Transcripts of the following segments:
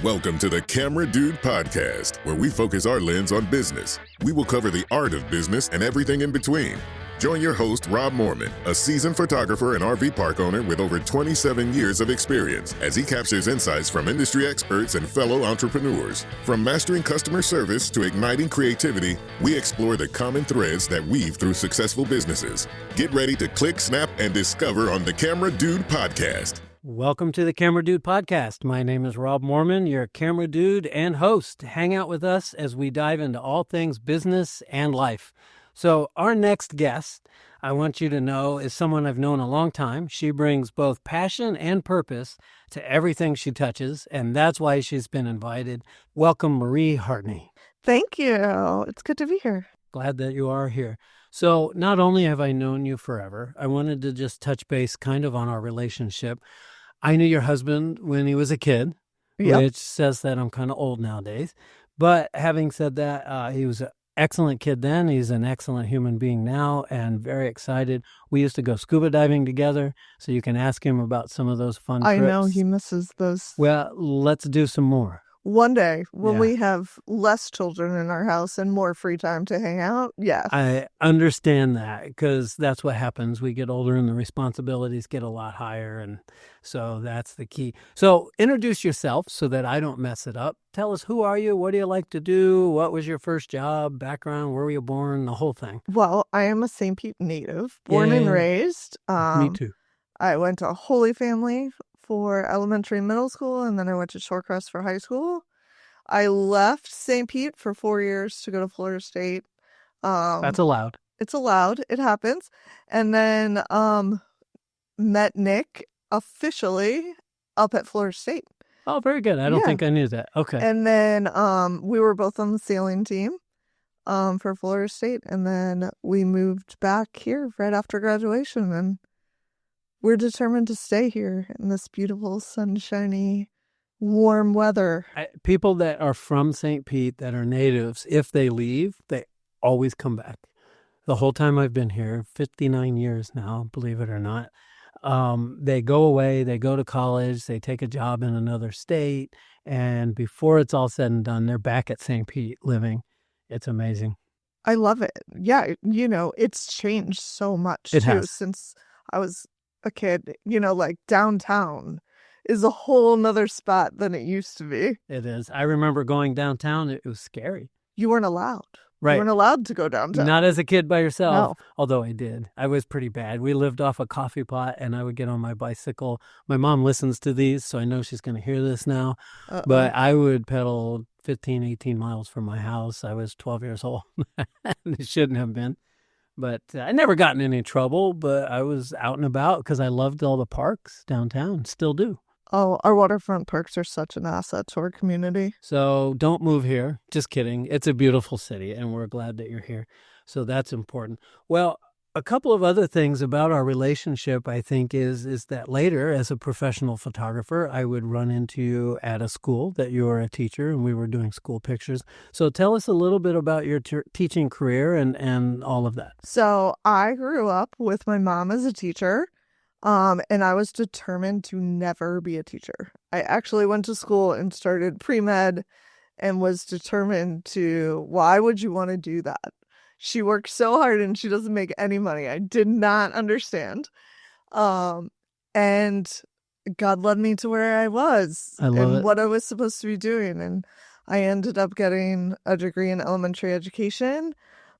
Welcome to the Camera Dude Podcast, where we focus our lens on business. We will cover the art of business and everything in between. Join your host, Rob Moorman, a seasoned photographer and RV park owner with over 27 years of experience, as he captures insights from industry experts and fellow entrepreneurs. From mastering customer service to igniting creativity, we explore the common threads that weave through successful businesses. Get ready to click, snap, and discover on the Camera Dude Podcast. Welcome to the Camera Dude Podcast. My name is Rob Moorman, your Camera Dude and host. Hang out with us as we dive into all things business and life. So our next guest, I want you to know, is someone I've known a long time. She brings both passion and purpose to everything she touches, and that's why she's been invited. Welcome, Marie Hartney. Thank you. It's good to be here. Glad that you are here. So not only have I known you forever, I wanted to just touch base kind of on our relationship. I knew your husband when he was a kid, which says that I'm kind of old nowadays. But having said that, he was an excellent kid then. He's an excellent human being now and very excited. We used to go scuba diving together, so you can ask him about some of those fun trips. I know he misses those. Well, let's do some more. One day, when we have less children in our house and more free time to hang out, yes. I understand that because that's what happens. We get older and the responsibilities get a lot higher, and so that's the key. So introduce yourself so that I don't mess it up. Tell us, who are you? What do you like to do? What was your first job, background? Where were you born? The whole thing. Well, I am a St. Pete native, born and raised. Me too. I went to Holy Family for elementary and middle school, and then I went to Shorecrest for high school. I left St. Pete for 4 years to go to Florida State. That's allowed. It's allowed. It happens. And then met Nick officially up at Florida State. Oh, very good. I don't think I knew that. Okay. And then we were both on the sailing team for Florida State. And then we moved back here right after graduation, and we're determined to stay here in this beautiful, sunshiny, warm weather. People that are from St. Pete that are natives, if they leave, they always come back. The whole time I've been here, 59 years now, believe it or not, they go away, they go to college, they take a job in another state, and before it's all said and done, they're back at St. Pete living. It's amazing. I love it. Yeah, it's changed so much, it too, has. Since I was a kid. Like downtown is a whole nother spot than it used to be. It is. I remember going downtown. It was scary. You weren't allowed. Right. You weren't allowed to go downtown. Not as a kid by yourself. No. Although I did. I was pretty bad. We lived off a coffee pot, and I would get on my bicycle. My mom listens to these, so I know she's going to hear this now. Uh-oh. But I would pedal 15, 18 miles from my house. I was 12 years old. It shouldn't have been. But I never got in any trouble, but I was out and about because I loved all the parks downtown. Still do. Oh, our waterfront parks are such an asset to our community. So don't move here. Just kidding. It's a beautiful city, and we're glad that you're here. So that's important. Well, a couple of other things about our relationship, I think, is that later, as a professional photographer, I would run into you at a school that you were a teacher, and we were doing school pictures. So tell us a little bit about your teaching career and all of that. So I grew up with my mom as a teacher. And I was determined to never be a teacher. I actually went to school and started pre-med and was determined to, why would you want to do that? She works so hard and she doesn't make any money. I did not understand. And God led me to where I was and what I was supposed to be doing. And I ended up getting a degree in elementary education.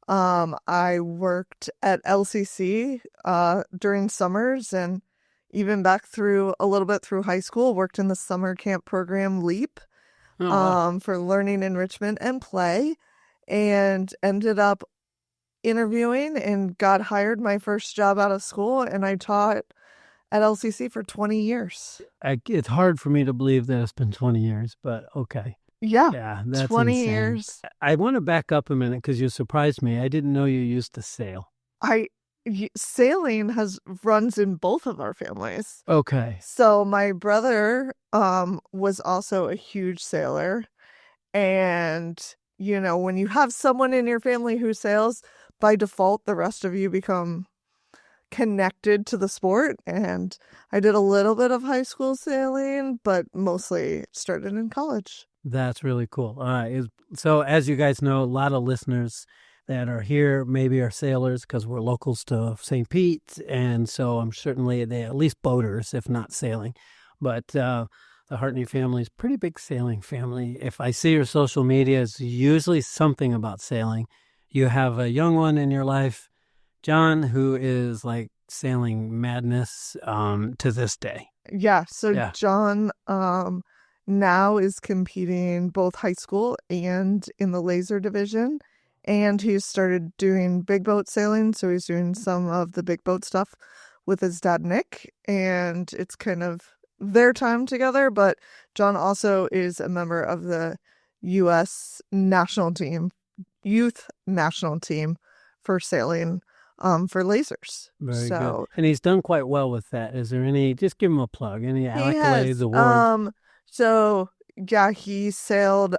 I worked at LCC during summers, and even back through a little bit through high school, worked in the summer camp program LEAP for learning, enrichment, and play, and ended up interviewing and got hired my first job out of school, and I taught at LCC for 20 years. It's hard for me to believe that it's been 20 years, but okay. Yeah, that's 20 insane. years. I want to back up a minute because you surprised me. I didn't know you used to sail. Sailing runs in both of our families. Okay. So my brother was also a huge sailor. And, when you have someone in your family who sails, by default, the rest of you become connected to the sport. And I did a little bit of high school sailing, but mostly started in college. That's really cool. All right. So as you guys know, a lot of listeners that are here maybe are sailors because we're locals to St. Pete. And so I'm certainly they at least boaters, if not sailing. But the Hartney family is a pretty big sailing family. If I see your social media, it's usually something about sailing. You have a young one in your life, John, who is like sailing madness to this day. Yeah. So John now is competing both high school and in the laser division. And he's started doing big boat sailing. So he's doing some of the big boat stuff with his dad, Nick. And it's kind of their time together. But John also is a member of the U.S. national team, youth national team for sailing for lasers. Very good. And he's done quite well with that. Is there any, just give him a plug, any accolades, awards? He sailed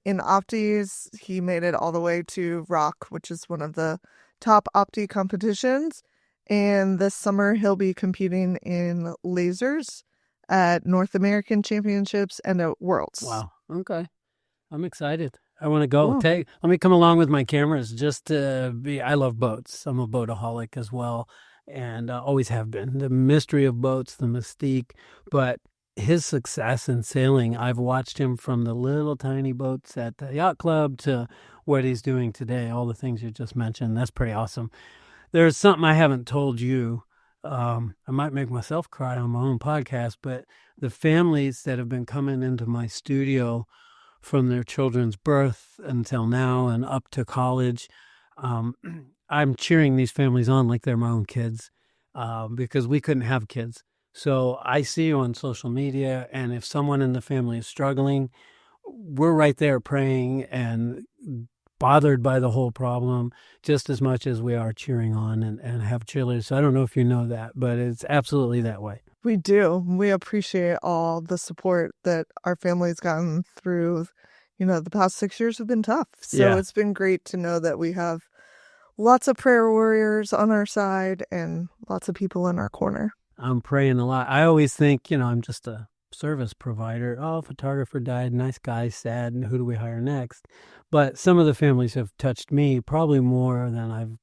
in Opties. He made it all the way to Rock, which is one of the top Opti competitions. And this summer, he'll be competing in lasers at North American Championships and at Worlds. Wow. Okay. I'm excited. I want to go. Let me come along with my cameras just to be. I love boats. I'm a boataholic as well, and always have been. The mystery of boats, the mystique, but his success in sailing, I've watched him from the little tiny boats at the yacht club to what he's doing today, all the things you just mentioned. That's pretty awesome. There's something I haven't told you. I might make myself cry on my own podcast, but the families that have been coming into my studio from their children's birth until now and up to college, I'm cheering these families on like they're my own kids because we couldn't have kids. So I see you on social media, and if someone in the family is struggling, we're right there praying and bothered by the whole problem just as much as we are cheering on and have cheerleaders. So I don't know if you know that, but it's absolutely that way. We do. We appreciate all the support that our family's gotten through. The past 6 years have been tough. So It's been great to know that we have lots of prayer warriors on our side and lots of people in our corner. I'm praying a lot. I always think, I'm just a service provider. Oh, photographer died, nice guy, sad, and who do we hire next? But some of the families have touched me probably more than I've,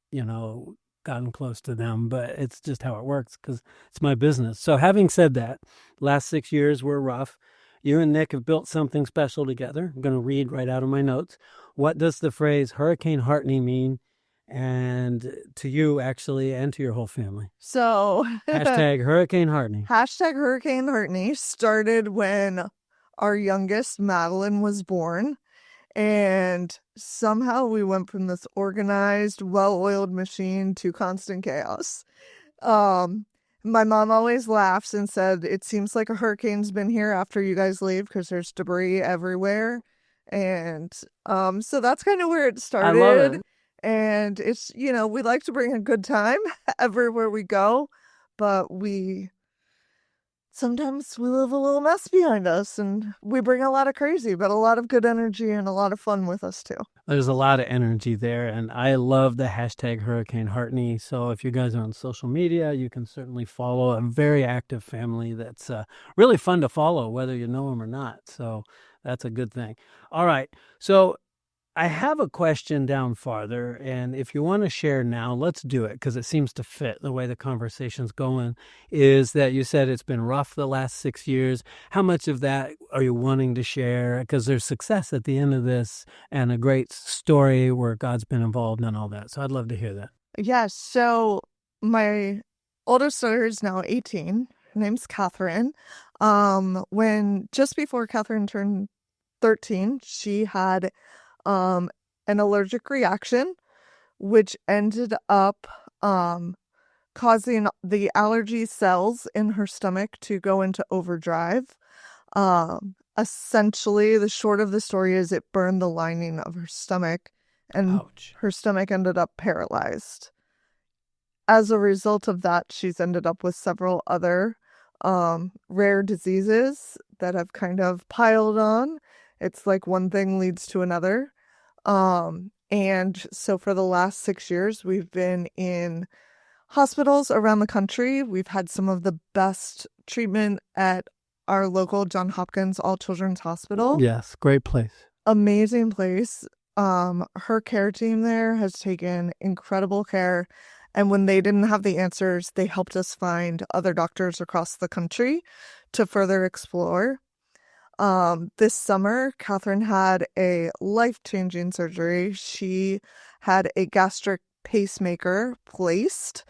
gotten close to them. But it's just how it works because it's my business. So having said that, last 6 years were rough. You and Nick have built something special together. I'm going to read right out of my notes. What does the phrase Hurricane Hartney mean? And to you, actually, and to your whole family. So, hashtag Hurricane Hartney. Hashtag Hurricane Hartney started when our youngest, Madeline, was born. And somehow we went from this organized, well-oiled machine to constant chaos. My mom always laughs and said, it seems like a hurricane's been here after you guys leave because there's debris everywhere. And so that's kind of where it started. I love it. And it's, we like to bring a good time everywhere we go, but sometimes we leave a little mess behind us and we bring a lot of crazy, but a lot of good energy and a lot of fun with us too. There's a lot of energy there, and I love the hashtag Hurricane Hartney. So if you guys are on social media, you can certainly follow a very active family that's really fun to follow, whether you know them or not. So that's a good thing. All right. So I have a question down farther, and if you want to share now, let's do it because it seems to fit the way the conversation's going, is that you said it's been rough the last 6 years. How much of that are you wanting to share? Because there's success at the end of this and a great story where God's been involved and all that. So I'd love to hear that. Yeah, so my oldest daughter is now 18. Her name's Catherine. Just before Catherine turned 13, she had an allergic reaction, which ended up causing the allergy cells in her stomach to go into overdrive. Essentially, the short of the story is it burned the lining of her stomach, and Ouch. Her stomach ended up paralyzed. As a result of that, she's ended up with several other rare diseases that have kind of piled on. It's like one thing leads to another. And so for the last 6 years, we've been in hospitals around the country. We've had some of the best treatment at our local Johns Hopkins All Children's Hospital. Yes, great place. Amazing place. Her care team there has taken incredible care. And when they didn't have the answers, they helped us find other doctors across the country to further explore. This summer, Catherine had a life-changing surgery. She had a gastric pacemaker placed.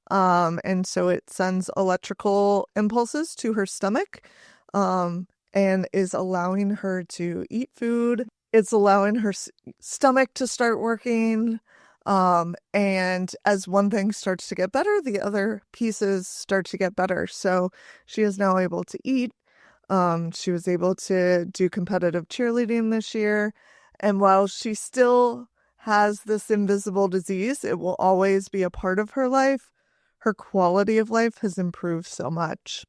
And so it sends electrical impulses to her stomach, and is allowing her to eat food. It's allowing her stomach to start working. And as one thing starts to get better, the other pieces start to get better. So she is now able to eat. She was able to do competitive cheerleading this year. And while she still has this invisible disease, it will always be a part of her life. Her quality of life has improved so much.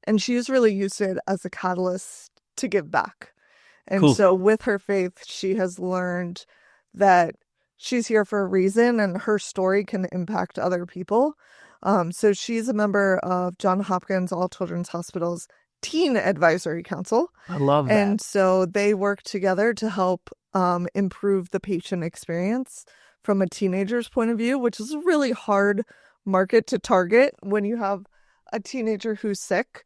And she's really used it as a catalyst to give back. And Cool. So with her faith, she has learned that she's here for a reason and her story can impact other people. So she's a member of Johns Hopkins All Children's Hospital's Teen Advisory Council. I love that. And so they work together to help improve the patient experience from a teenager's point of view, which is a really hard market to target when you have a teenager who's sick.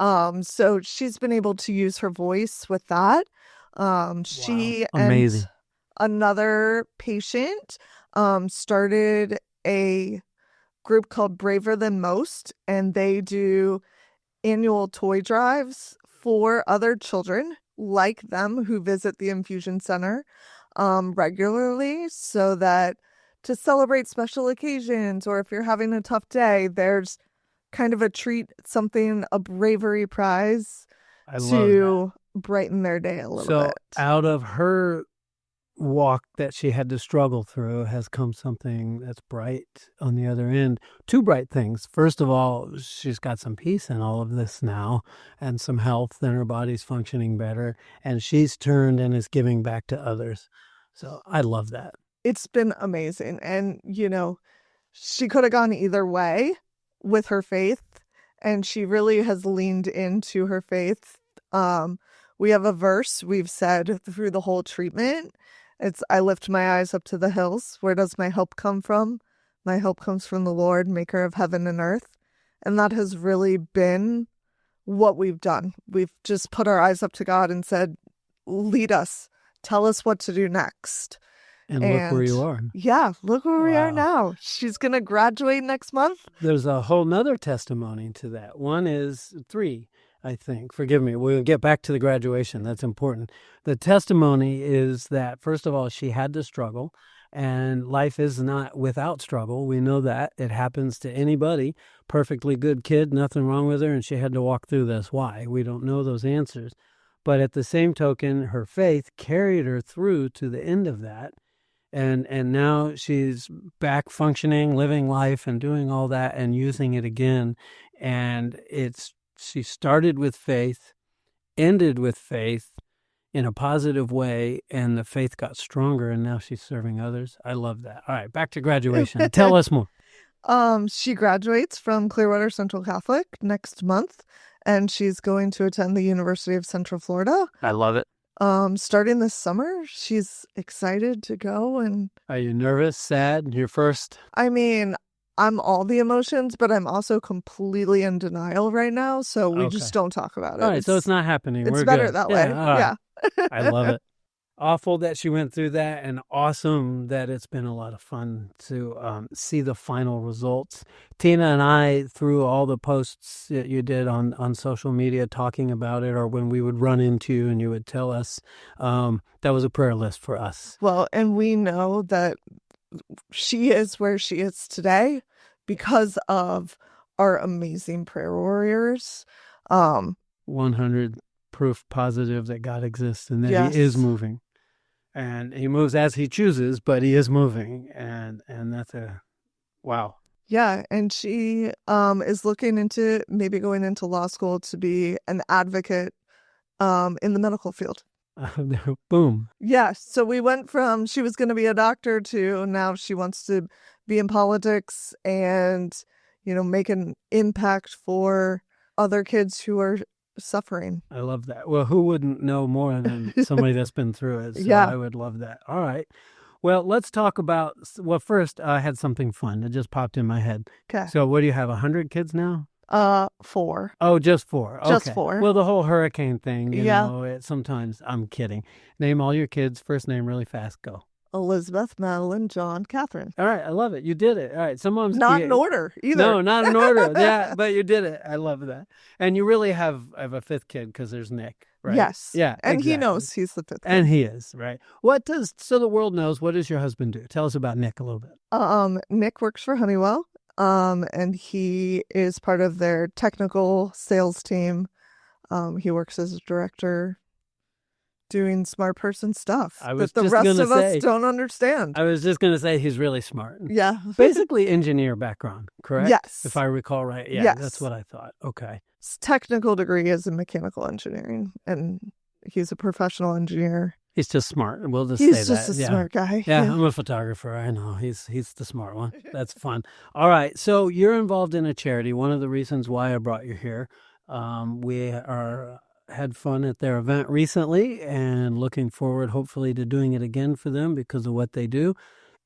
So she's been able to use her voice with that. She Amazing. and another patient started a group called Braver Than Most, and they do annual toy drives for other children like them who visit the infusion center regularly, so that to celebrate special occasions, or if you're having a tough day, there's kind of a treat, something, a bravery prize to brighten their day a little bit. So out of her walk that she had to struggle through has come something that's bright on the other end. Two bright things. First of all, she's got some peace in all of this now and some health, and her body's functioning better, and she's turned and is giving back to others. So I love that. It's been amazing. And, you know, she could have gone either way with her faith, and she really has leaned into her faith. We have a verse we've said through the whole treatment. It's, I lift my eyes up to the hills. Where does my help come from? My help comes from the Lord, maker of heaven and earth. And that has really been what we've done. We've just put our eyes up to God and said, lead us. Tell us what to do next. And look where you are. Yeah, look where we are now. She's going to graduate next month. There's a whole nother testimony to that. One is 3, I think. Forgive me. We'll get back to the graduation. That's important. The testimony is that, first of all, she had to struggle, and life is not without struggle. We know that. It happens to anybody. Perfectly good kid, nothing wrong with her, and she had to walk through this. Why? We don't know those answers. But at the same token, her faith carried her through to the end of that. And now she's back functioning, living life, and doing all that and using it again. And she started with faith, ended with faith in a positive way, and the faith got stronger, and now she's serving others. I love that. All right, back to graduation. Tell us more. She graduates from Clearwater Central Catholic next month, and she's going to attend the University of Central Florida. I love it. Starting this summer. She's excited to go. And are you nervous, sad, your first? I mean, I'm all the emotions, but I'm also completely in denial right now, so we just don't talk about it. All right, so it's not happening. It's We're better good. that way. Yeah. I love it. Awful that she went through that, and awesome that it's been a lot of fun to see the final results. Tina and I, through all the posts that you did on social media talking about it, or when we would run into you and you would tell us, that was a prayer list for us. Well, and we know that she is where she is today because of our amazing prayer warriors. 100 proof positive that God exists and that He is moving. And He moves as He chooses, but He is moving. And that's wow. Yeah. And she is looking into maybe going into law school to be an advocate in the medical field. Boom. Yeah. So we went from she was going to be a doctor to now she wants to be in politics and, make an impact for other kids who are suffering. I love that. Well, who wouldn't know more than somebody that's been through it? So Yeah. I would love that. All right. Well, let's talk about, first, I had something fun. It just popped in my head. Okay. So what do you have, 100 kids now? 4. Oh, just 4. Okay. Just 4. Well, the whole hurricane thing, Yeah. Sometimes, I'm kidding. Name all your kids, first name really fast, go. Elizabeth, Madeline, John, Catherine. All right, I love it. You did it. All right, some of them not in order either. No, not in order. Yeah, but you did it. I love that. And you really have a 5th kid because there's Nick, right? Yes. Yeah, and exactly. he knows he's the 5th kid. And he is, right? So the world knows, what does your husband do? Tell us about Nick a little bit. Nick works for Honeywell, and he is part of their technical sales team. He works as a director, doing smart person stuff that the rest of us don't understand. I was just going to say he's really smart. Yeah. Basically engineer background, correct? Yes. If I recall right. Yeah, yes. That's what I thought. Okay. His technical degree is in mechanical engineering, and he's a professional engineer. He's just smart. We'll just say that. He's just a smart guy. Yeah, I'm a photographer. I know. He's the smart one. That's fun. All right. So you're involved in a charity. One of the reasons why I brought you here, we had fun at their event recently and looking forward hopefully to doing it again for them because of what they do.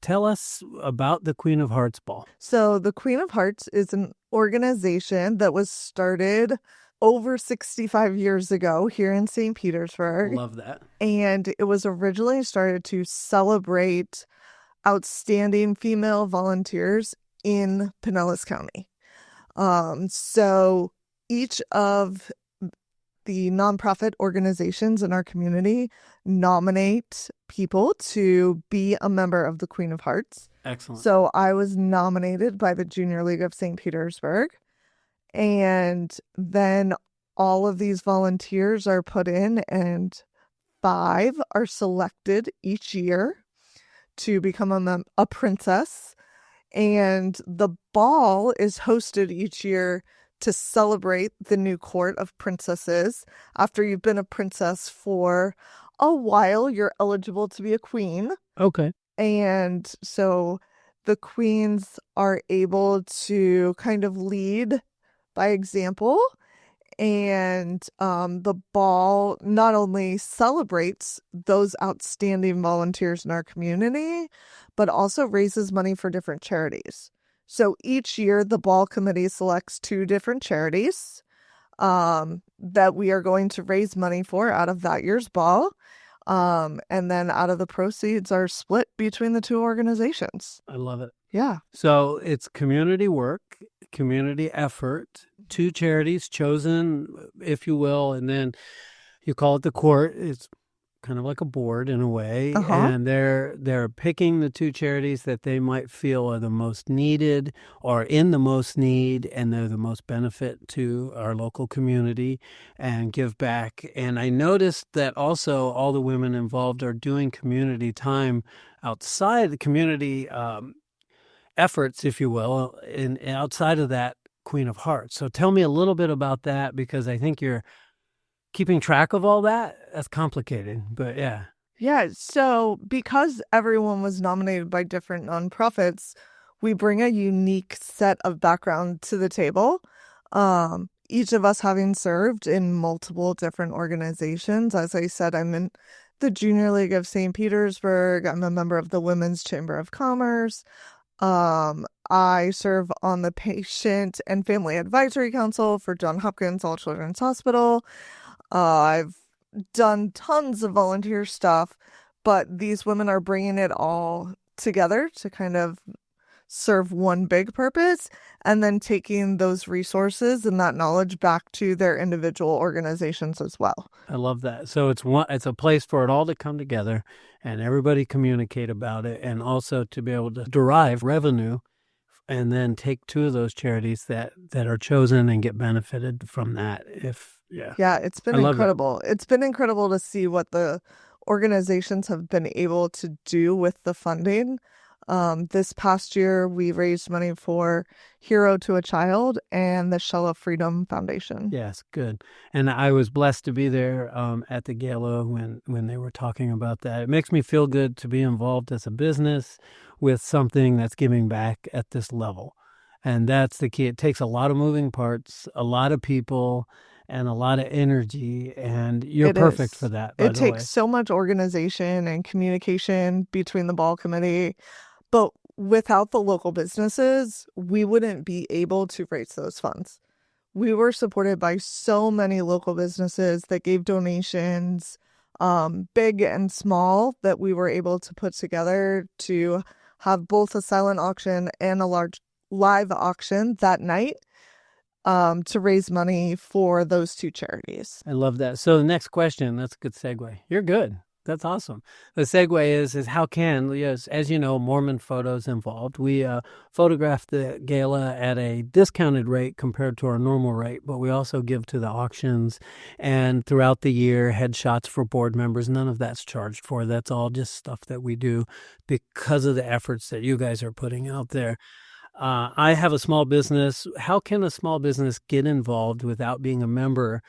Tell us about the Queen of Hearts Ball. So the Queen of Hearts is an organization that was started over 65 years ago here in St. Petersburg. Love that. And it was originally started to celebrate outstanding female volunteers in Pinellas County. So each of the nonprofit organizations in our community nominate people to be a member of the Queen of Hearts. Excellent. So I was nominated by the Junior League of St. Petersburg. And then all of these volunteers are put in, and 5 are selected each year to become a princess. And the ball is hosted each year to celebrate the new court of princesses. After you've been a princess for a while, you're eligible to be a queen. Okay. And so the queens are able to kind of lead by example. And the ball not only celebrates those outstanding volunteers in our community, but also raises money for different charities. So each year, the ball committee selects 2 different charities that we are going to raise money for out of that year's ball. And then out of the proceeds are split between the 2 organizations. I love it. Yeah. So it's community work, community effort, 2 charities chosen, if you will, and then you call it the court. It's kind of like a board in a way, and they're picking the 2 charities that they might feel are the most needed or in the most need, and they're the most benefit to our local community and give back. And I noticed that also all the women involved are doing community time outside the community efforts, if you will, and outside of that Queen of Hearts. So tell me a little bit about that, because I think you're keeping track of all that. That's complicated, but yeah. Yeah. So because everyone was nominated by different nonprofits, we bring a unique set of background to the table. Each of us having served in multiple different organizations. As I said, I'm in the Junior League of St. Petersburg. I'm a member of the Women's Chamber of Commerce. I serve on the Patient and Family Advisory Council for Johns Hopkins All Children's Hospital. I've done tons of volunteer stuff, but these women are bringing it all together to kind of serve one big purpose, and then taking those resources and that knowledge back to their individual organizations as well. I love that. So it's a place for it all to come together and everybody communicate about it, and also to be able to derive revenue and then take 2 of those charities that are chosen and get benefited from that. Yeah, it's been incredible. It's been incredible to see what the organizations have been able to do with the funding. This past year, we raised money for Hero to a Child and the Shell of Freedom Foundation. Yes, good. And I was blessed to be there at the gala when they were talking about that. It makes me feel good to be involved as a business with something that's giving back at this level. And that's the key. It takes a lot of moving parts, a lot of people, and a lot of energy, and you're perfect for that. It takes so much organization and communication between the ball committee, but without the local businesses, we wouldn't be able to raise those funds. We were supported by so many local businesses that gave donations, big and small, that we were able to put together to have both a silent auction and a large live auction that night. To raise money for those two charities. I love that. So the next question, that's a good segue. You're good. That's awesome. The segue is how can, yes, as you know, Moorman Photos involved. We photograph the gala at a discounted rate compared to our normal rate, but we also give to the auctions, and throughout the year, headshots for board members. None of that's charged for. That's all just stuff that we do because of the efforts that you guys are putting out there. I have a small business. How can a small business get involved without being a member,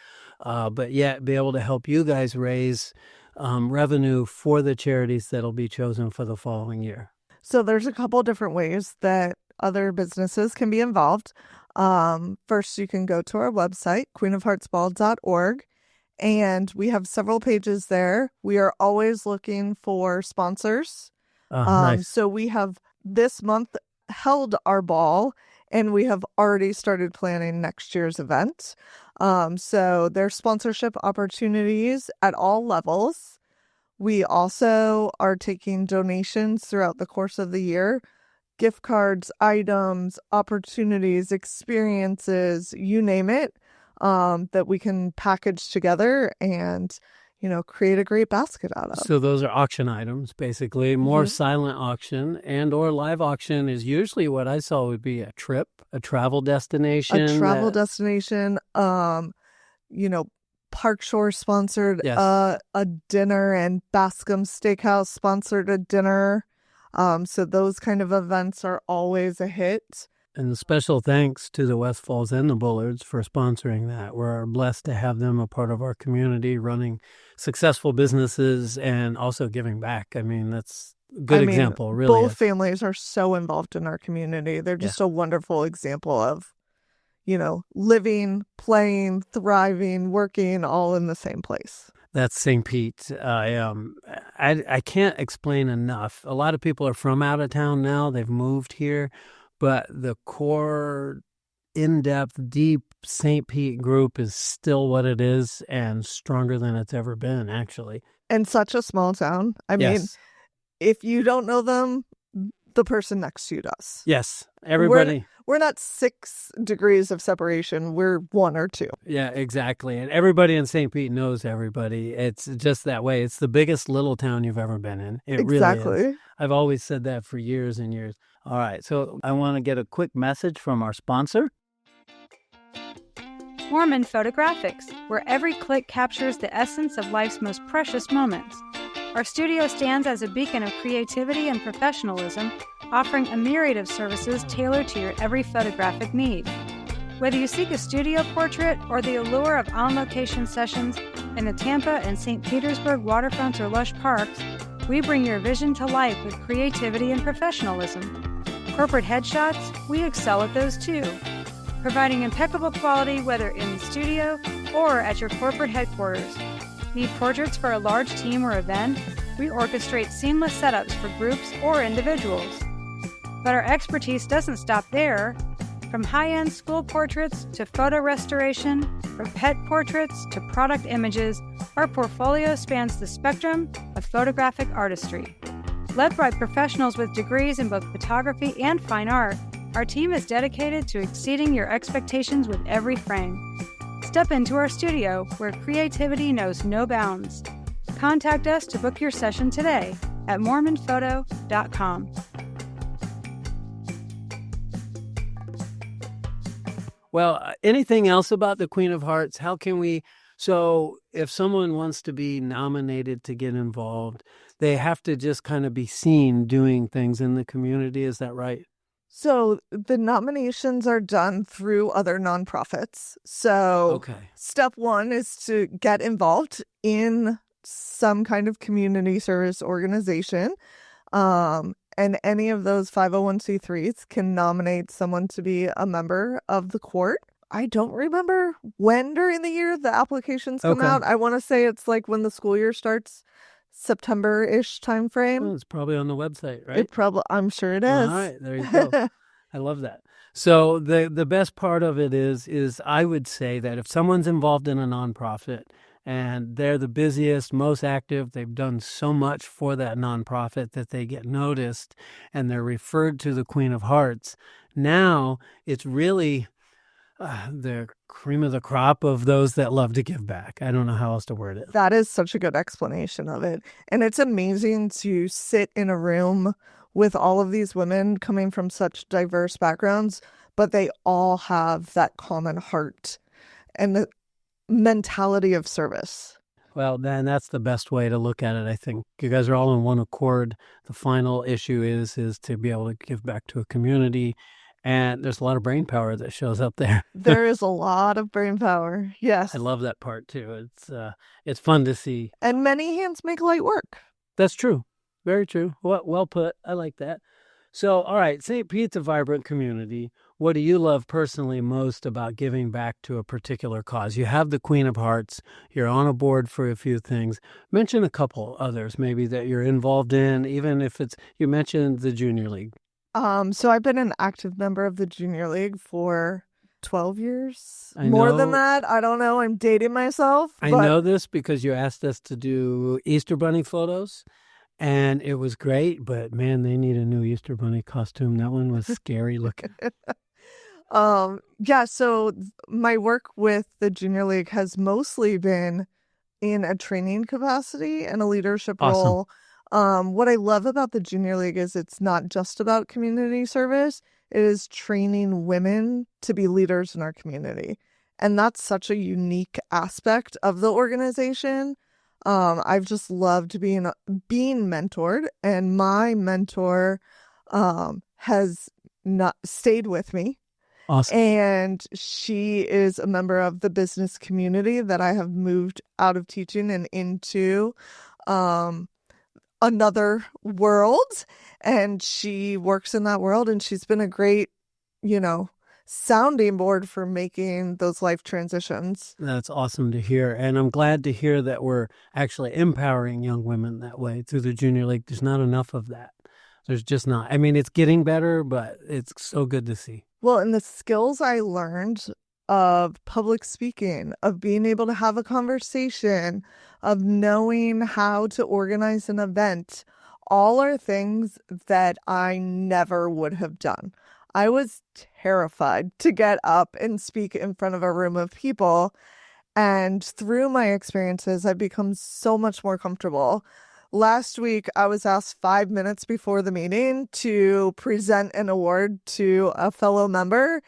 but yet be able to help you guys raise revenue for the charities that'll be chosen for the following year? So there's a couple different ways that other businesses can be involved. First, you can go to our website, queenofheartsball.org, and we have several pages there. We are always looking for sponsors. Nice. So we have this month held our ball, and we have already started planning next year's event. So there's sponsorship opportunities at all levels. We also are taking donations throughout the course of the year, gift cards, items, opportunities, experiences, you name it, that we can package together and create a great basket out of. So those are auction items, basically. More silent auction and or live auction is usually what I saw would be a trip, a travel destination. Park Shore sponsored yes. A dinner, and Bascom Steakhouse sponsored a dinner. So those kind of events are always a hit. And special thanks to the Westfalls and the Bullards for sponsoring that. We're blessed to have them a part of our community, running successful businesses and also giving back. I mean, that's a good example, really. Both families are so involved in our community. They're just a wonderful example of, living, playing, thriving, working, all in the same place. That's St. Pete. I can't explain enough. A lot of people are from out of town now. They've moved here. But the core, in-depth, deep St. Pete group is still what it is and stronger than it's ever been, actually. And such a small town. I mean, if you don't know them, the person next to you does. Yes, everybody. We're not 6 degrees of separation. We're 1 or 2. Yeah, exactly. And everybody in St. Pete knows everybody. It's just that way. It's the biggest little town you've ever been in. It exactly. Really is. I've always said that for years and years. All right, so I want to get a quick message from our sponsor. Moorman Photographics, where every click captures the essence of life's most precious moments. Our studio stands as a beacon of creativity and professionalism, offering a myriad of services tailored to your every photographic need. Whether you seek a studio portrait or the allure of on-location sessions in the Tampa and St. Petersburg waterfronts or lush parks, we bring your vision to life with creativity and professionalism. Corporate headshots, we excel at those too, providing impeccable quality whether in the studio or at your corporate headquarters. Need portraits for a large team or event? We orchestrate seamless setups for groups or individuals. But our expertise doesn't stop there. From high-end school portraits to photo restoration, from pet portraits to product images, our portfolio spans the spectrum of photographic artistry. Led by professionals with degrees in both photography and fine art, our team is dedicated to exceeding your expectations with every frame. Step into our studio where creativity knows no bounds. Contact us to book your session today at moormanphoto.com. Well, anything else about the Queen of Hearts? How can we So if someone wants to be nominated to get involved, they have to just kind of be seen doing things in the community. Is that right? So the nominations are done through other nonprofits. So step one is to get involved in some kind of community service organization. And any of those 501c3s can nominate someone to be a member of the court. I don't remember when during the year the applications come out. I want to say it's like when the school year starts, September-ish timeframe. Well, it's probably on the website, right? I'm sure it is. All right, there you go. I love that. So the best part of it is I would say that if someone's involved in a nonprofit and they're the busiest, most active, they've done so much for that nonprofit that they get noticed and they're referred to the Queen of Hearts, now it's really the cream of the crop of those that love to give back. I don't know how else to word it. That is such a good explanation of it. And it's amazing to sit in a room with all of these women coming from such diverse backgrounds, but they all have that common heart and the mentality of service. Well, then that's the best way to look at it. I think you guys are all in one accord. The final issue is to be able to give back to a community. And there's a lot of brain power that shows up there. There is a lot of brain power. Yes. I love that part too. It's fun to see. And many hands make light work. That's true. Very true. Well put. I like that. So, all right, St. Pete's a vibrant community. What do you love personally most about giving back to a particular cause? You have the Queen of Hearts. You're on a board for a few things. Mention a couple others maybe that you're involved in, even if you mentioned the Junior League. So I've been an active member of the Junior League for 12 years. More than that, I don't know. I'm dating myself. I know this because you asked us to do Easter Bunny photos, and it was great. But man, they need a new Easter Bunny costume. That one was scary looking. So my work with the Junior League has mostly been in a training capacity and a leadership role. What I love about the Junior League is it's not just about community service. It is training women to be leaders in our community. And that's such a unique aspect of the organization. I've just loved being mentored, and my mentor has not stayed with me. Awesome. And she is a member of the business community that I have moved out of teaching and into another world, and she works in that world, and she's been a great, sounding board for making those life transitions. That's awesome to hear. And I'm glad to hear that we're actually empowering young women that way through the Junior League. There's not enough of that. There's just not. I mean, it's getting better, but it's so good to see. Well, and the skills I learned of public speaking, of being able to have a conversation, of knowing how to organize an event, all are things that I never would have done. I was terrified to get up and speak in front of a room of people. And through my experiences, I've become so much more comfortable. Last week, I was asked 5 minutes before the meeting to present an award to a fellow member.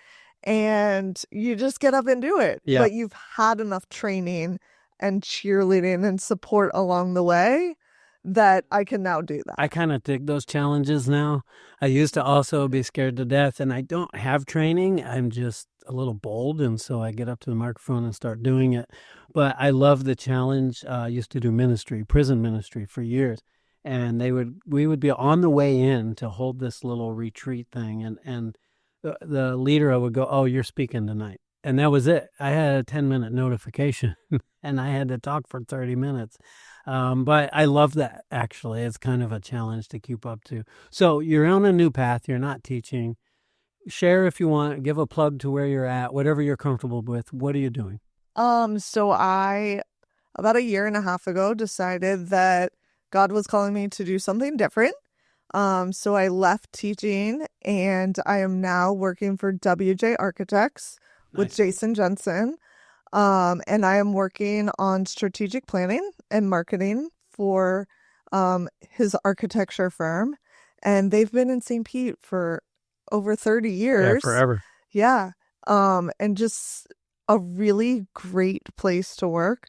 And you just get up and do it. Yeah. But you've had enough training and cheerleading and support along the way that I can now do that. I kind of dig those challenges now. I used to also be scared to death, and I don't have training. I'm just a little bold, and so I get up to the microphone and start doing it. But I love the challenge. I used to do prison ministry for years, and we would be on the way in to hold this little retreat thing, and the leader would go, "Oh, you're speaking tonight." And that was it. I had a 10-minute notification, and I had to talk for 30 minutes. But I love that, actually. It's kind of a challenge to keep up to. So you're on a new path. You're not teaching. Share if you want. Give a plug to where you're at, whatever you're comfortable with. What are you doing? So I, about a year and a half ago, decided that God was calling me to do something different. So I left teaching, and I am now working for WJ Architects with Jason Jensen. And I am working on strategic planning and marketing for his architecture firm. And they've been in St. Pete for over 30 years. Yeah, forever. Yeah. And just a really great place to work.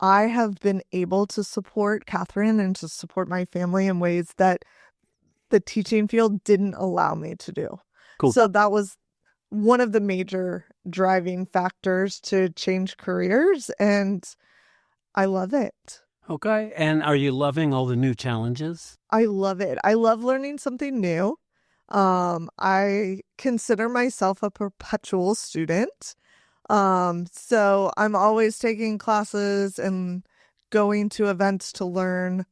I have been able to support Catherine and to support my family in ways that the teaching field didn't allow me to do. Cool. So that was one of the major driving factors to change careers, and I love it. Okay. And are you loving all the new challenges? I love it. I love learning something new. I consider myself a perpetual student. So I'm always taking classes and going to events to learn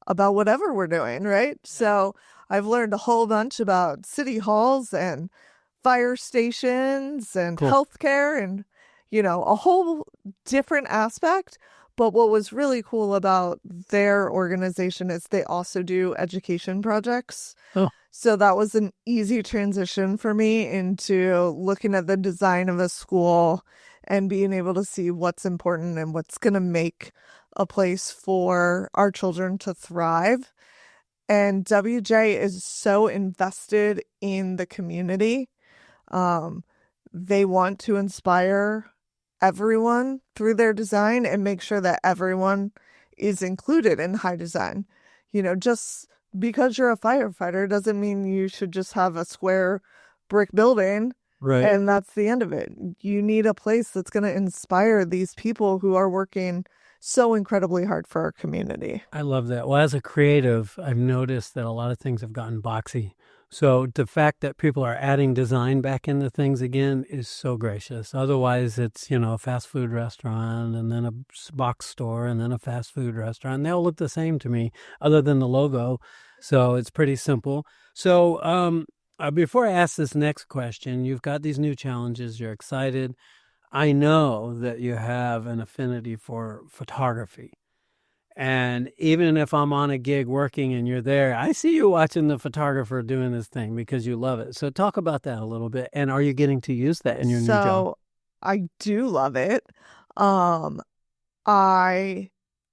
about whatever we're doing, right? So I've learned a whole bunch about city halls and fire stations and healthcare and, a whole different aspect. But what was really cool about their organization is they also do education projects. Oh. So that was an easy transition for me into looking at the design of a school and being able to see what's important and what's going to make a place for our children to thrive. And WJ is so invested in the community. They want to inspire everyone through their design and make sure that everyone is included in high design. Just because you're a firefighter doesn't mean you should just have a square brick building, right? And that's the end of it. You need a place that's going to inspire these people who are working so incredibly hard for our community. I love that. Well, as a creative, I've noticed that a lot of things have gotten boxy. So the fact that people are adding design back into things again is so gracious. Otherwise, it's, a fast food restaurant and then a box store and then a fast food restaurant. They all look the same to me other than the logo. So it's pretty simple. So before I ask this next question, you've got these new challenges. You're excited. I know that you have an affinity for photography. And even if I'm on a gig working and you're there, I see you watching the photographer doing this thing because you love it. So talk about that a little bit. And are you getting to use that in your new job? So I do love it. I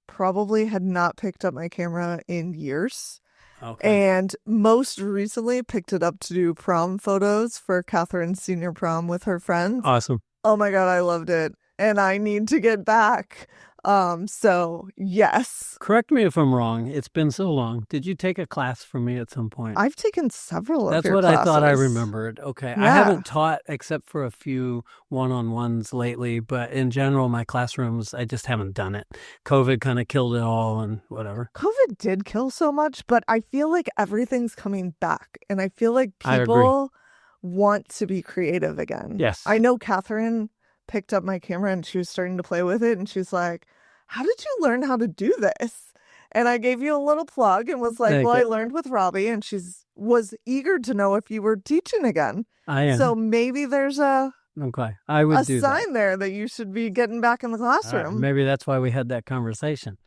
probably had not picked up my camera in years. Okay. And most recently picked it up to do prom photos for Catherine's senior prom with her friends. Awesome. Oh my God, I loved it. And I need to get back. So yes. Correct me if I'm wrong. It's been so long. Did you take a class from me at some point? I've taken several That's of your what classes. I thought I remembered. Okay. Yeah. I haven't taught except for a few one-on-ones lately, but in general, my classrooms, I just haven't done it. COVID kind of killed it all and whatever. COVID did kill so much, but I feel like everything's coming back. And I feel like I people want to be creative again. Yes. I know Catherine picked up my camera and she was starting to play with it and she's like, how did you learn how to do this? And I gave you a little plug and was like, I learned with Robbie, and was eager to know if you were teaching again. I am. So maybe there's I would do sign there that you should be getting back in the classroom. Right, maybe that's why we had that conversation.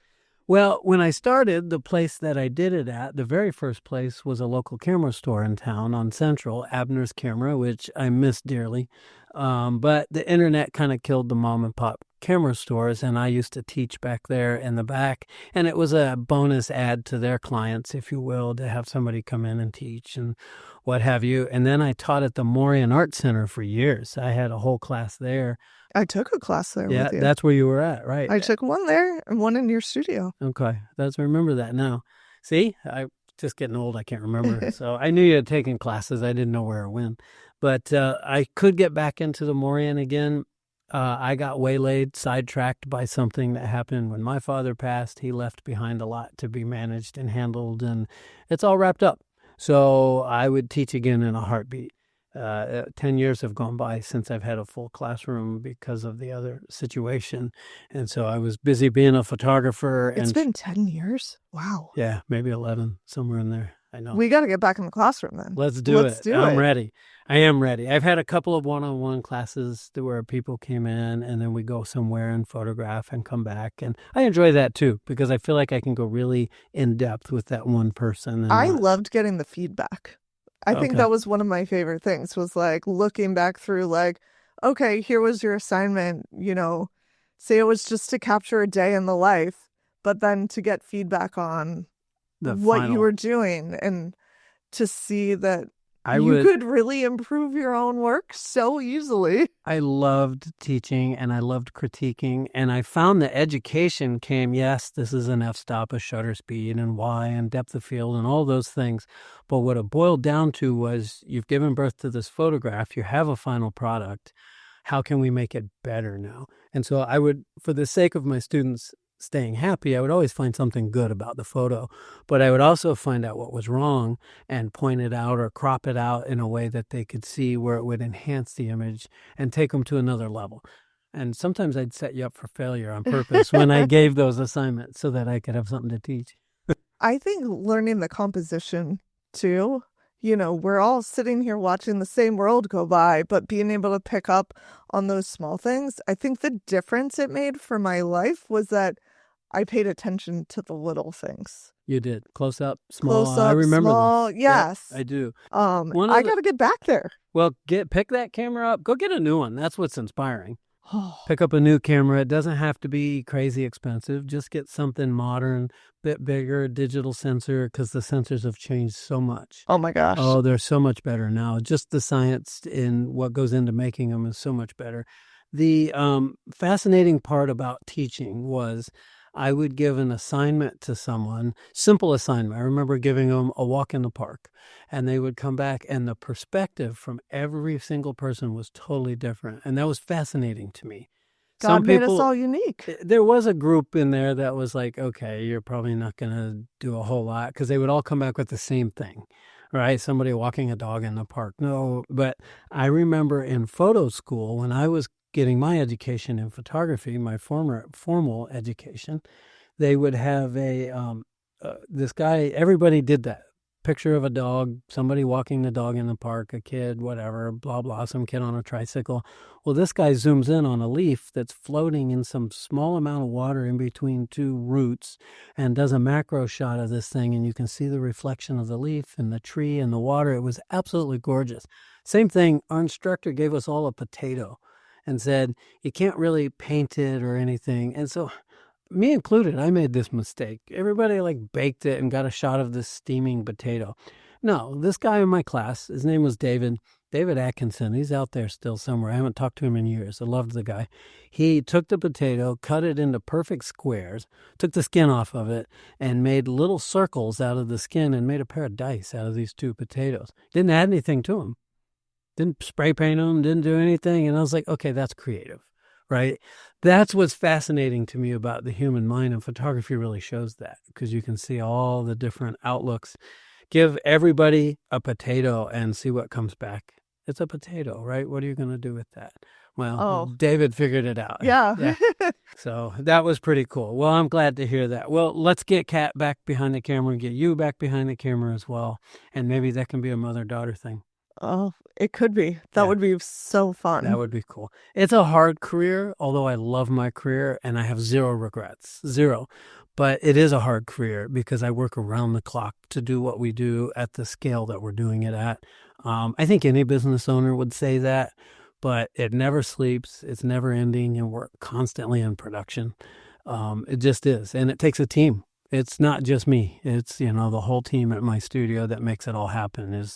Well, when I started, the place that I did it at, the very first place was a local camera store in town on Central, Abner's Camera, which I miss dearly. But the internet kind of killed the mom and pop camera stores, and I used to teach back there in the back, and it was a bonus add to their clients, if you will, to have somebody come in and teach and what have you. And then I taught at the Moorman Art Center for years. I had a whole class there. I took a class there with you. That's where you were at, right? I took one there and one in your studio. Okay, remember that now. See, I'm just getting old. I can't remember. So I knew you had taken classes. I didn't know where or when. But I could get back into the Moorman again. I got waylaid, sidetracked by something that happened when my father passed. He left behind a lot to be managed and handled, and it's all wrapped up. So I would teach again in a heartbeat. 10 years have gone by since I've had a full classroom because of the other situation. And so I was busy being a photographer. It's been 10 years? Wow. Yeah, maybe 11, somewhere in there. I know. We got to get back in the classroom then. Let's do it. I'm ready. I am ready. I've had a couple of one-on-one classes where people came in and then we go somewhere and photograph and come back. And I enjoy that too, because I feel like I can go really in depth with that one person. I loved getting the feedback. I think that was one of my favorite things, was like looking back through like, okay, here was your assignment, say it was just to capture a day in the life, but then to get feedback on what you were doing and to see that You could really improve your own work so easily. I loved teaching and I loved critiquing, and I found that education came, yes, this is an f-stop, a shutter speed, and why, and depth of field, and all those things. But what it boiled down to was, you've given birth to this photograph, you have a final product. How can we make it better now? And so I would, for the sake of my students staying happy, I would always find something good about the photo, but I would also find out what was wrong and point it out or crop it out in a way that they could see where it would enhance the image and take them to another level. And sometimes I'd set you up for failure on purpose when I gave those assignments so that I could have something to teach. I think learning the composition too, we're all sitting here watching the same world go by, but being able to pick up on those small things, I think the difference it made for my life was that I paid attention to the little things. You did. Close up, small. Close up, I remember small. this. Yes. Yeah, I do. I got to get back there. Well, pick that camera up. Go get a new one. That's what's inspiring. Pick up a new camera. It doesn't have to be crazy expensive. Just get something modern, bit bigger, digital sensor, because the sensors have changed so much. Oh my gosh. Oh, they're so much better now. Just the science in what goes into making them is so much better. The fascinating part about teaching was I would give an assignment to someone, simple assignment. I remember giving them a walk in the park, and they would come back, and the perspective from every single person was totally different. And that was fascinating to me. God made us all unique. There was a group in there that was like, okay, you're probably not going to do a whole lot, because they would all come back with the same thing, right? Somebody walking a dog in the park. No, but I remember in photo school when I was getting my education in photography, my formal education, they would have this guy, everybody did that. Picture of a dog, somebody walking the dog in the park, a kid, whatever, blah, blah, some kid on a tricycle. Well, this guy zooms in on a leaf that's floating in some small amount of water in between two roots and does a macro shot of this thing, and you can see the reflection of the leaf and the tree and the water. It was absolutely gorgeous. Same thing, our instructor gave us all a potato and said, you can't really paint it or anything. And so, me included, I made this mistake. Everybody baked it and got a shot of this steaming potato. No, this guy in my class, his name was David Atkinson. He's out there still somewhere. I haven't talked to him in years. I loved the guy. He took the potato, cut it into perfect squares, took the skin off of it, and made little circles out of the skin and made a pair of dice out of these two potatoes. Didn't add anything to them. Didn't spray paint them, didn't do anything. And I was like, okay, that's creative, right? That's what's fascinating to me about the human mind, and photography really shows that, because you can see all the different outlooks. Give everybody a potato and see what comes back. It's a potato, right? What are you going to do with that? Well, David figured it out. Yeah. So that was pretty cool. Well, I'm glad to hear that. Well, let's get Kat back behind the camera and get you back behind the camera as well. And maybe that can be a mother-daughter thing. Oh, it could be. That would be so fun. That would be cool. It's a hard career, although I love my career and I have zero regrets. Zero. But it is a hard career because I work around the clock to do what we do at the scale that we're doing it at. I think any business owner would say that, but it never sleeps. It's never ending, and we're constantly in production. It just is. And it takes a team. It's not just me. It's, the whole team at my studio that makes it all happen.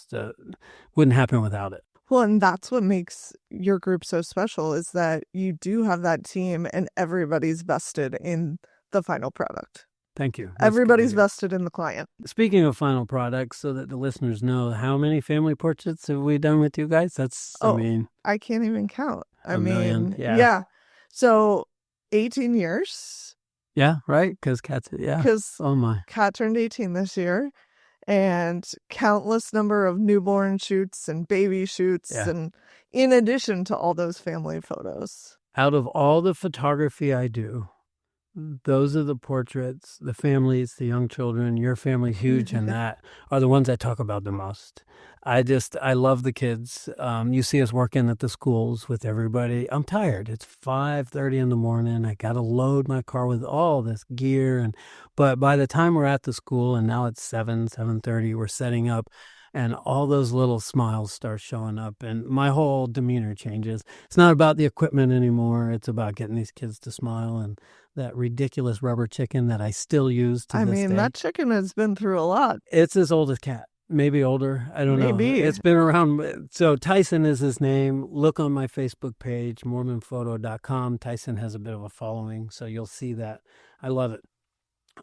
Wouldn't happen without it. Well, and that's what makes your group so special, is that you do have that team and everybody's vested in the final product. Thank you. Everybody's vested in the client. Speaking of final products, so that the listeners know, how many family portraits have we done with you guys? I can't even count. A million. Yeah. So 18 years. Yeah, right? Because Kat's, Kat turned 18 this year, and countless number of newborn shoots and baby shoots, and in addition to all those family photos. Out of all the photography I do, those are the portraits, the families, the young children, your family, huge, and that are the ones I talk about the most. I love the kids. You see us working at the schools with everybody. I'm tired. It's 5:30 in the morning. I got to load my car with all this gear. But by the time we're at the school, and now it's 7:30, we're setting up, and all those little smiles start showing up, and my whole demeanor changes. It's not about the equipment anymore. It's about getting these kids to smile, and that ridiculous rubber chicken that I still use to this day. That chicken has been through a lot. It's as old as Kat. maybe older. I don't know. It's been around. So Tyson is his name. Look on my Facebook page, moormanphoto.com. Tyson has a bit of a following, so you'll see that. I love it.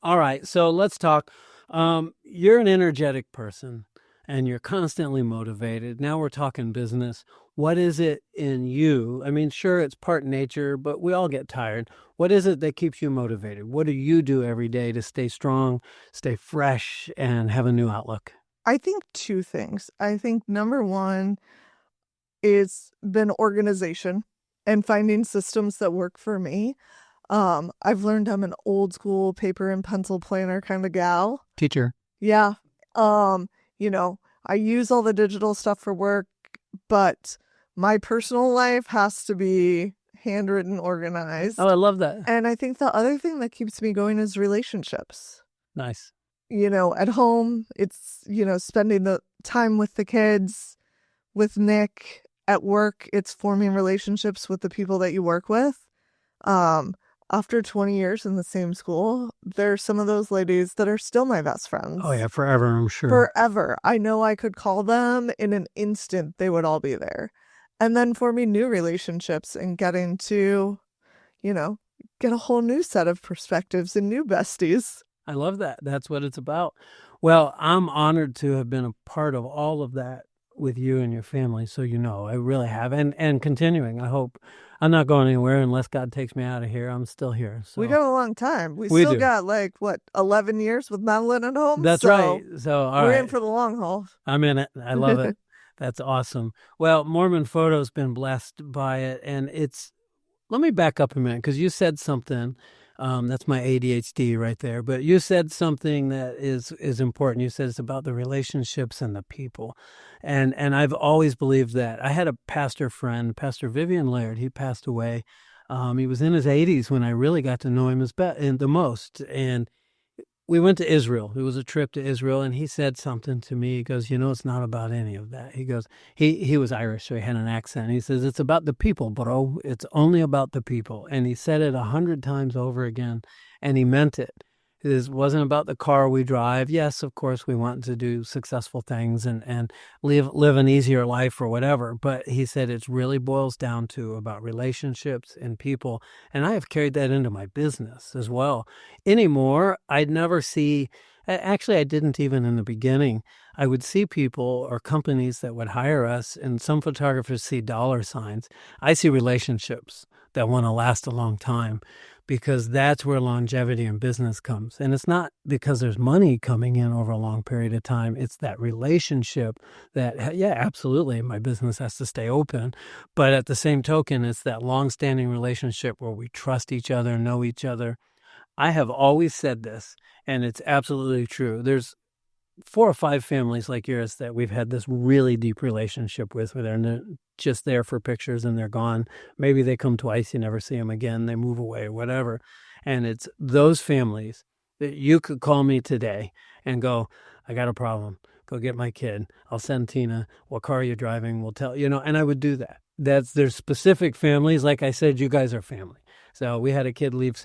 All right, so let's talk. You're an energetic person, and you're constantly motivated. Now we're talking business. What is it in you? I mean, sure, it's part nature, but we all get tired. What is it that keeps you motivated? What do you do every day to stay strong, stay fresh, and have a new outlook? I think two things. I think number one is been organization and finding systems that work for me. I've learned I'm an old school paper and pencil planner kind of gal. Teacher. Yeah. I use all the digital stuff for work, but my personal life has to be handwritten, organized. Oh, I love that. And I think the other thing that keeps me going is relationships. Nice. At home, it's, spending the time with the kids, with Nick. At work, it's forming relationships with the people that you work with. After 20 years in the same school, there's some of those ladies that are still my best friends. Oh, yeah, forever, I'm sure. Forever. I know I could call them in an instant. They would all be there. And then forming new relationships and getting to, get a whole new set of perspectives and new besties. I love that. That's what it's about. Well, I'm honored to have been a part of all of that with you and your family. So, I really have. And continuing, I hope. I'm not going anywhere unless God takes me out of here. I'm still here. So. We got a long time. We still got 11 years with Madeline at home? That's right. So we're in for the long haul. I'm in it. I love it. That's awesome. Well, Moorman Photo's been blessed by it. And let me back up a minute because you said something. That's my ADHD right there. But you said something that is important. You said it's about the relationships and the people. And I've always believed that. I had a pastor friend, Pastor Vivian Laird. He passed away. He was in his 80s when I really got to know him the most. And we went to Israel. It was a trip to Israel. And he said something to me. He goes, it's not about any of that. He goes, he was Irish, so he had an accent. He says, it's about the people, bro. It's only about the people. And he said it 100 times over again. And he meant it. It wasn't about the car we drive. Yes, of course, we want to do successful things and live an easier life or whatever. But he said it really boils down to about relationships and people. And I have carried that into my business as well. Anymore, I'd never see, actually, I didn't even in the beginning. I would see people or companies that would hire us, and some photographers see dollar signs. I see relationships that want to last a long time, because that's where longevity in business comes. And it's not because there's money coming in over a long period of time. It's that relationship that, yeah, absolutely, my business has to stay open. But at the same token, it's that long-standing relationship where we trust each other, know each other. I have always said this, and it's absolutely true. There's 4 or 5 families like yours that we've had this really deep relationship with, where they're just there for pictures and they're gone. Maybe they come twice, you never see them again, they move away or whatever. And it's those families that you could call me today and go, I got a problem. Go get my kid. I'll send Tina. What car are you driving? We'll tell, and I would do that. There's specific families. Like I said, you guys are family. So we had a kid leave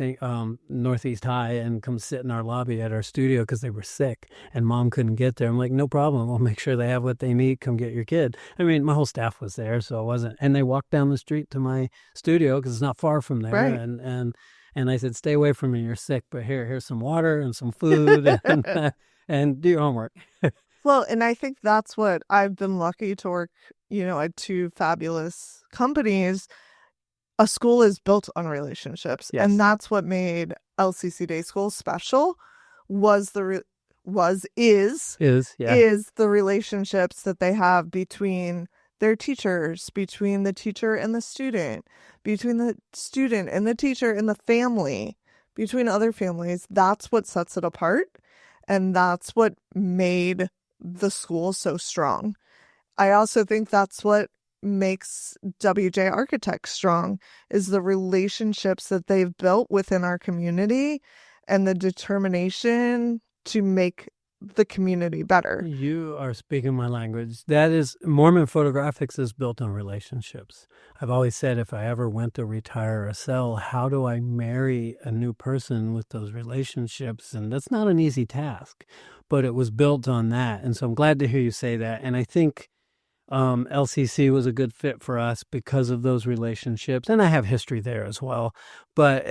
Northeast High and come sit in our lobby at our studio because they were sick and mom couldn't get there. I'm like, no problem. We'll make sure they have what they need. Come get your kid. I mean, my whole staff was there, so it wasn't. And they walked down the street to my studio because it's not far from there. Right. And I said, stay away from me. You're sick, but here's some water and some food and do your homework. Well, and I think that's what I've been lucky to work, at 2 fabulous companies. A school is built on relationships. Yes. And that's what made LCC Day School special, is the relationships that they have between their teachers, between the teacher and the student, between the student and the teacher and the family, between other families. That's what sets it apart. And that's what made the school so strong. I also think that's what makes WJ Architects strong, is the relationships that they've built within our community and the determination to make the community better. You are speaking my language. That is, Moorman Photographics is built on relationships. I've always said if I ever went to retire or sell, how do I marry a new person with those relationships? And that's not an easy task, but it was built on that. And so I'm glad to hear you say that. And I think LCC was a good fit for us because of those relationships. And I have history there as well. But,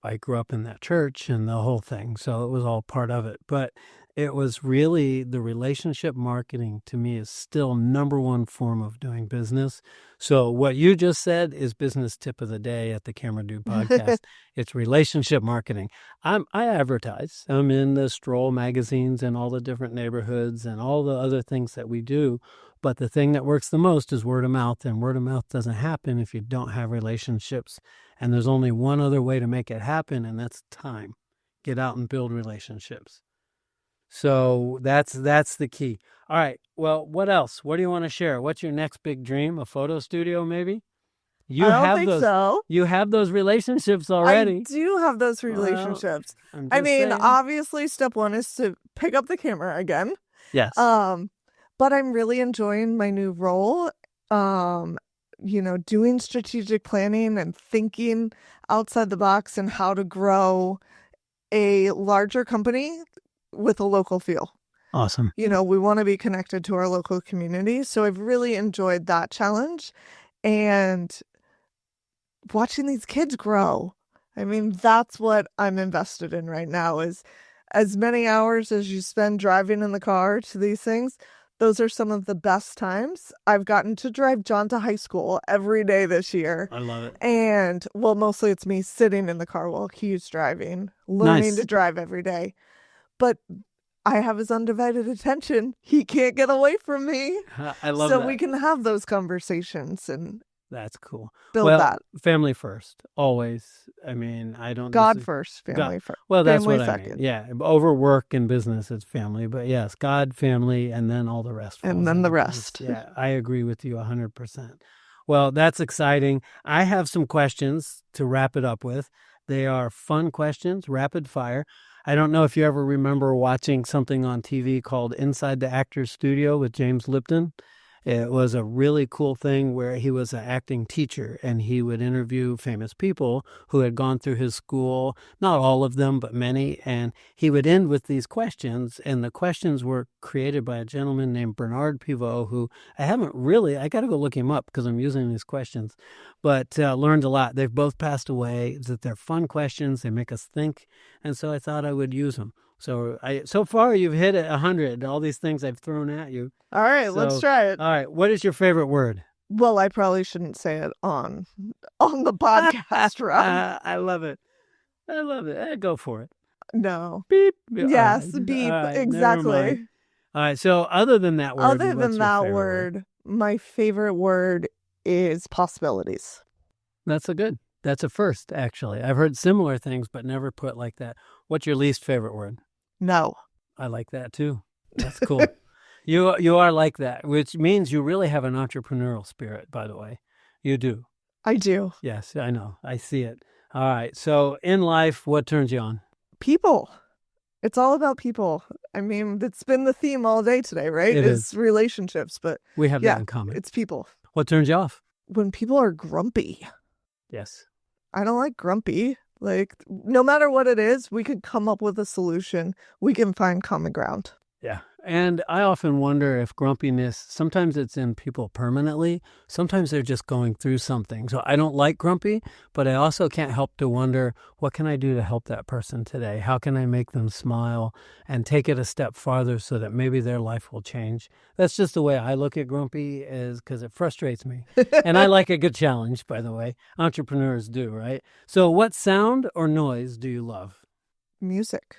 I grew up in that church and the whole thing. So it was all part of it. But it was really the relationship marketing to me is still number one form of doing business. So what you just said is business tip of the day at the Camera Dude podcast. It's relationship marketing. I advertise. I'm in the stroll magazines and all the different neighborhoods and all the other things that we do. But the thing that works the most is word of mouth, and word of mouth doesn't happen if you don't have relationships. And there's only one other way to make it happen, and that's time. Get out and build relationships. So that's the key. All right. Well, what else? What do you want to share? What's your next big dream? A photo studio, maybe? I don't think so. You have those relationships already. I do have those relationships. Well, obviously, step one is to pick up the camera again. Yes. But I'm really enjoying my new role. Doing strategic planning and thinking outside the box and how to grow a larger company with a local feel. Awesome. We want to be connected to our local community. So I've really enjoyed that challenge and watching these kids grow. That's what I'm invested in right now is as many hours as you spend driving in the car to these things. Those are some of the best times. I've gotten to drive John to high school every day this year. I love it. And, mostly it's me sitting in the car while he's driving, learning to drive every day. But I have his undivided attention. He can't get away from me. I love that. So we can have those conversations and that's cool. Build that. Family first, always. God first, family first. Well, that's family what second. I mean. Yeah, over work and business, it's family. But yes, God, family, and then all the rest. And then the rest. Yeah, I agree with you 100%. Well, that's exciting. I have some questions to wrap it up with. They are fun questions, rapid fire. I don't know if you ever remember watching something on TV called Inside the Actors Studio with James Lipton. It was a really cool thing where he was an acting teacher and he would interview famous people who had gone through his school, not all of them, but many. And he would end with these questions. And the questions were created by a gentleman named Bernard Pivot, who I got to go look him up because I'm using these questions, but learned a lot. They've both passed away. That they're fun questions. They make us think. And so I thought I would use them. So far you've hit 100, all these things I've thrown at you. All right, let's try it. All right, what is your favorite word? Well, I probably shouldn't say it on the podcast, Rob. I love it. Go for it. No. Beep. Yes, right. beep. Right, exactly. All right, so other than that word, my favorite word is possibilities. That's a first, actually. I've heard similar things, but never put like that. What's your least favorite word? No. I like that too. That's cool. You are like that, which means you really have an entrepreneurial spirit, by the way. You do. I do. Yes, I know. I see it. All right. So in life, what turns you on? People. It's all about people. It's been the theme all day today, right? It's relationships, but we have that in common. It's people. What turns you off? When people are grumpy. Yes. I don't like grumpy. No matter what it is, we could come up with a solution. We can find common ground. Yeah. And I often wonder if grumpiness, sometimes it's in people permanently. Sometimes they're just going through something. So I don't like grumpy, but I also can't help to wonder, what can I do to help that person today? How can I make them smile and take it a step farther so that maybe their life will change? That's just the way I look at grumpy, is because it frustrates me. And I like a good challenge, by the way. Entrepreneurs do, right? So what sound or noise do you love? Music.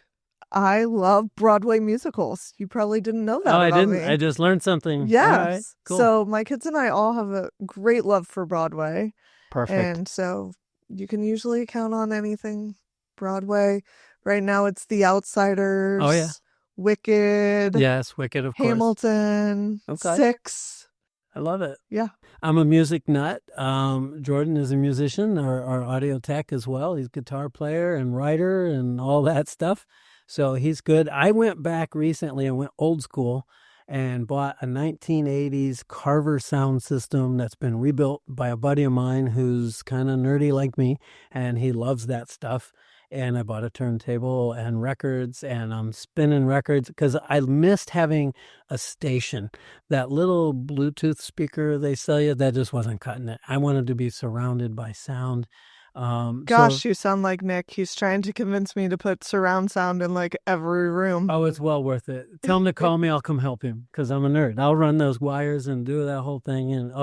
I love Broadway musicals. You probably didn't know that. I didn't. Me. I just learned something. Yes. Right, cool. So my kids and I all have a great love for Broadway. Perfect. And so you can usually count on anything Broadway. Right now it's The Outsiders. Oh, yeah. Wicked. Yes, Wicked, of course. Hamilton. Okay. 6. I love it. Yeah. I'm a music nut. Jordan is a musician, our audio tech as well. He's a guitar player and writer and all that stuff. So he's good. I went back recently and went old school and bought a 1980s Carver sound system that's been rebuilt by a buddy of mine who's kind of nerdy like me, and he loves that stuff. And I bought a turntable and records, and I'm spinning records because I missed having a station. That little Bluetooth speaker they sell you, that just wasn't cutting it. I wanted to be surrounded by sound. You sound like Nick. He's trying to convince me to put surround sound in like every room. Oh, it's well worth it. Tell him to call me. I'll come help him because I'm a nerd. I'll run those wires and do that whole thing. And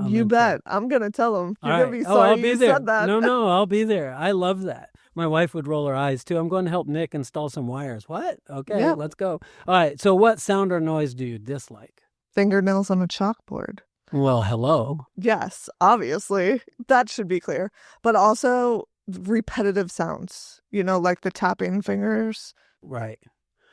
you bet. I'm going to tell him. You're going to be sorry I'll be you there. said that. No, I'll be there. I love that. My wife would roll her eyes too. I'm going to help Nick install some wires. What? Okay, Let's go. All right. So what sound or noise do you dislike? Fingernails on a chalkboard. Well, hello. Yes, obviously. That should be clear. But also repetitive sounds, like the tapping fingers. Right.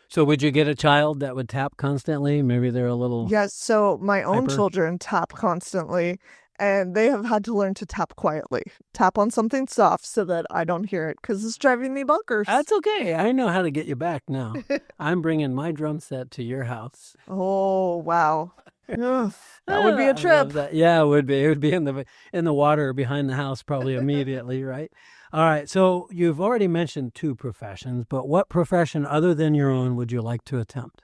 So would you get a child that would tap constantly? Maybe they're a little... Yes, so my own children tap constantly, and they have had to learn to tap quietly. Tap on something soft so that I don't hear it, because it's driving me bonkers. That's okay. I know how to get you back now. I'm bringing my drum set to your house. Oh, wow. That would be a trip. Yeah, it would be. It would be in the water behind the house probably immediately, right? All right. So you've already mentioned 2 professions, but what profession other than your own would you like to attempt?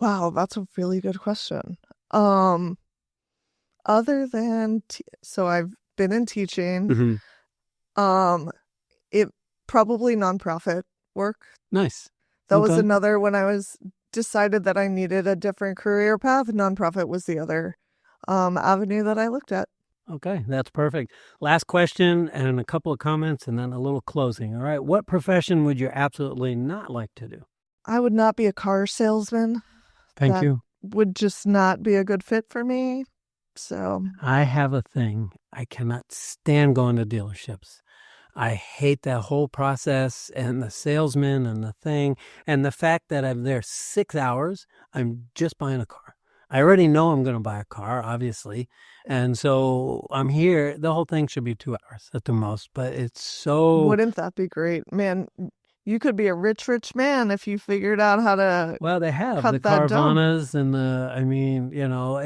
Wow, that's a really good question. Other than so I've been in teaching. Mm-hmm. It probably nonprofit work. Nice. That was another when I was decided that I needed a different career path. Nonprofit was the other avenue that I looked at. Okay, that's perfect. Last question and a couple of comments and then a little closing. All right. What profession would you absolutely not like to do? I would not be a car salesman. Thank you. Would just not be a good fit for me. So I have a thing. I cannot stand going to dealerships. I hate that whole process and the salesman and the thing and the fact that I'm there 6 hours. I'm just buying a car. I already know I'm going to buy a car, obviously. And so I'm here. The whole thing should be 2 hours at the most, but it's so... Wouldn't that be great? Man, you could be a rich man if you figured out how to... Well, they have the Carvanas and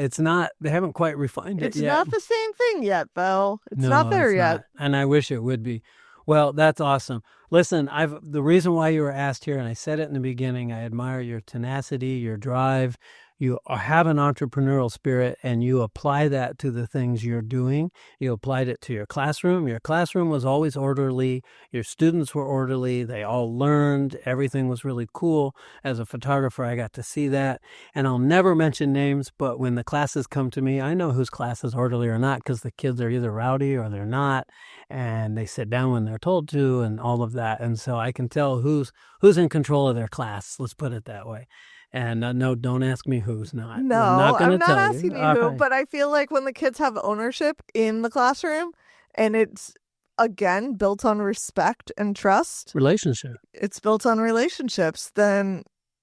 it's not... They haven't quite refined it yet. It's not the same thing yet, though. It's not there yet. And I wish it would be. Well, that's awesome. Listen, the reason why you were asked here, and I said it in the beginning, I admire your tenacity, your drive. You have an entrepreneurial spirit, and you apply that to the things you're doing. You applied it to your classroom. Your classroom was always orderly. Your students were orderly. They all learned. Everything was really cool. As a photographer, I got to see that. And I'll never mention names, but when the classes come to me, I know whose class is orderly or not because the kids are either rowdy or they're not, and they sit down when they're told to and all of that. And so I can tell who's in control of their class. Let's put it that way. And no, don't ask me who's not. No, I'm not asking you who, but I feel like when the kids have ownership in the classroom and it's, again, built on respect and trust. Relationship. It's built on relationships. Then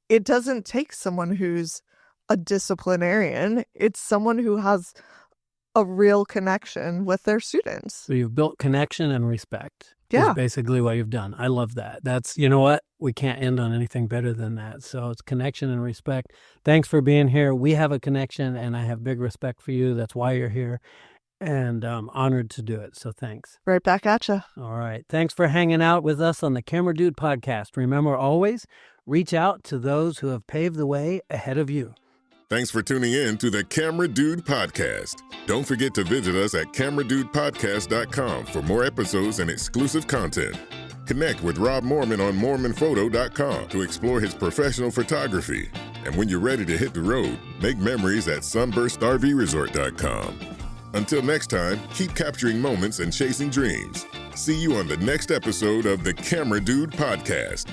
it doesn't take someone who's a disciplinarian. It's someone who has a real connection with their students. So you've built connection and respect. Yeah. Is basically what you've done. I love that. That's, you know what? We can't end on anything better than that. So it's connection and respect. Thanks for being here. We have a connection, and I have big respect for you. That's why you're here. And I'm honored to do it. So thanks. Right back at you. All right. Thanks for hanging out with us on the Camera Dude podcast. Remember, always reach out to those who have paved the way ahead of you. Thanks for tuning in to the Camera Dude Podcast. Don't forget to visit us at cameradudepodcast.com for more episodes and exclusive content. Connect with Rob Moorman on moormanphoto.com to explore his professional photography. And when you're ready to hit the road, make memories at sunburstrvresort.com. Until next time, keep capturing moments and chasing dreams. See you on the next episode of the Camera Dude Podcast.